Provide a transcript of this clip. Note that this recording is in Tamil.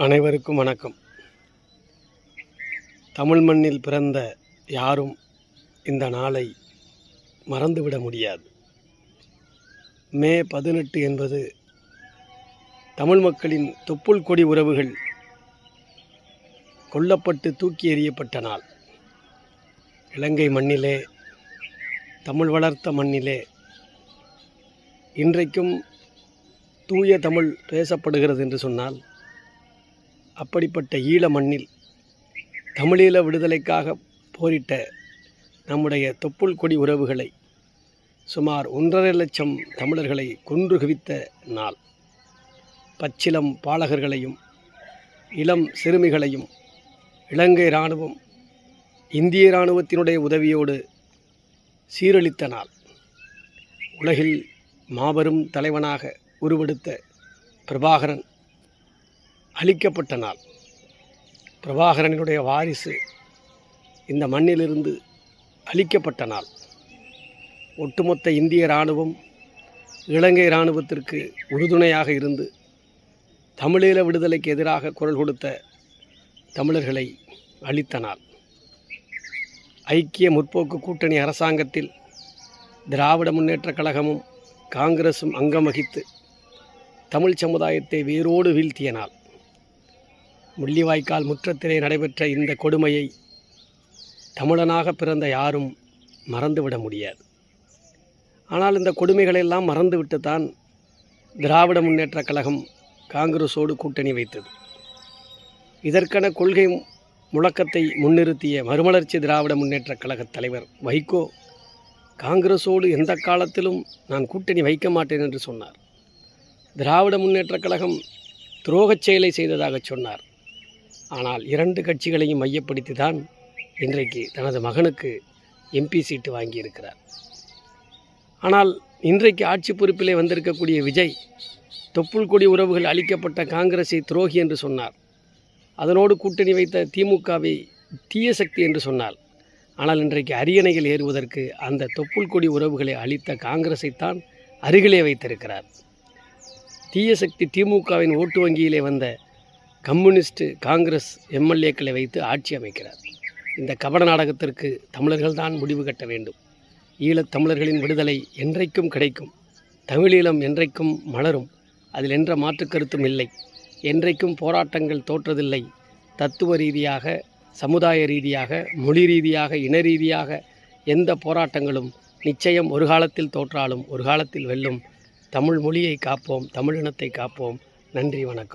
அனைவருக்கும் வணக்கம். தமிழ் மண்ணில் பிறந்த யாரும் இந்த நாளை மறந்துவிட முடியாது. மே 18 என்பது தமிழ் மக்களின் தொப்புள் கொடி உறவுகள் கொல்லப்பட்டு தூக்கி எறியப்பட்ட நாள். இலங்கை மண்ணிலே, தமிழ் வளர்த்த மண்ணிலே இன்றைக்கும் தூய தமிழ் பேசப்படுகிறது என்று சொன்னால், அப்படிப்பட்ட ஈழ மண்ணில் தமிழீழ விடுதலைக்காக போரிட்ட நம்முடைய தொப்புள் கொடி உறவுகளை, சுமார் 1.5 லட்சம் தமிழர்களை கொன்று குவித்த நாள். பச்சிலம் பாலகர்களையும் இளம் சிறுமிகளையும் இலங்கை இராணுவம் இந்திய இராணுவத்தினுடைய உதவியோடு சீரழித்த நாள். உலகில் மாபெரும் தலைவனாக உருவெடுத்த பிரபாகரன் அழிக்கப்பட்ட நாள். பிரபாகரனுடைய வாரிசு இந்த மண்ணிலிருந்து அழிக்கப்பட்ட நாள். ஒட்டுமொத்த இந்திய இராணுவம் இலங்கை இராணுவத்திற்கு உறுதுணையாக இருந்து தமிழீழ விடுதலைக்கு எதிராக குரல் கொடுத்த தமிழர்களை அழித்த நாள். ஐக்கிய முற்போக்கு கூட்டணி அரசாங்கத்தில் திராவிட முன்னேற்றக் கழகமும் காங்கிரஸும் அங்கம் வகித்து தமிழ் சமுதாயத்தை வேரோடு வீழ்த்திய நாள். முள்ளிவாய்க்கால் முற்றத்திலே நடைபெற்ற இந்த கொடுமையை தமிழனாக பிறந்த யாரும் மறந்துவிட முடியாது. ஆனால் இந்த கொடுமைகளெல்லாம் மறந்துவிட்டு தான் திராவிட முன்னேற்றக் கழகம் காங்கிரஸோடு கூட்டணி வைத்தது. இதற்கென கொள்கை முழக்கத்தை முன்னிறுத்திய மறுமலர்ச்சி திராவிட முன்னேற்றக் கழக தலைவர் வைகோ காங்கிரஸோடு எந்த காலத்திலும் நான் கூட்டணி வைக்க மாட்டேன் என்று சொன்னார். திராவிட முன்னேற்றக் கழகம் துரோகச் செயலை செய்ததாக சொன்னார். ஆனால் 2 கட்சிகளையும் மையப்படுத்தி தான் இன்றைக்கு தனது மகனுக்கு எம்பி சீட்டு வாங்கியிருக்கிறார். ஆனால் இன்றைக்கு ஆட்சி பொறுப்பிலே வந்திருக்கக்கூடிய விஜய் தொப்புள் கொடி உறவுகள் அளிக்கப்பட்ட காங்கிரஸை துரோகி என்று சொன்னார். அதனோடு கூட்டணி வைத்த திமுகவை தீய சக்தி என்று சொன்னார். ஆனால் இன்றைக்கு அரியணைகள் ஏறுவதற்கு அந்த தொப்புள் கொடி உறவுகளை அளித்த காங்கிரஸைத்தான் அருகிலே வைத்திருக்கிறார். தீய சக்தி திமுகவின் ஓட்டு வங்கியிலே வந்த கம்யூனிஸ்ட் காங்கிரஸ் எம்எல்ஏக்களை வைத்து ஆட்சி அமைக்கிறார். இந்த கபட நாடகத்திற்கு தமிழர்கள் தான் முடிவு கட்ட வேண்டும். ஈழத் தமிழர்களின் விடுதலை என்றைக்கும் கிடைக்கும். தமிழீழம் என்றைக்கும் மலரும். அதில் என்ற மாற்று கருத்தும் இல்லை. என்றைக்கும் போராட்டங்கள் தோற்றதில்லை. தத்துவ ரீதியாக, சமுதாய ரீதியாக, மொழி ரீதியாக, இன ரீதியாக எந்த போராட்டங்களும் நிச்சயம் ஒரு காலத்தில் தோற்றாலும் ஒரு காலத்தில் வெல்லும். தமிழ் மொழியை காப்போம், தமிழினத்தை காப்போம். நன்றி, வணக்கம்.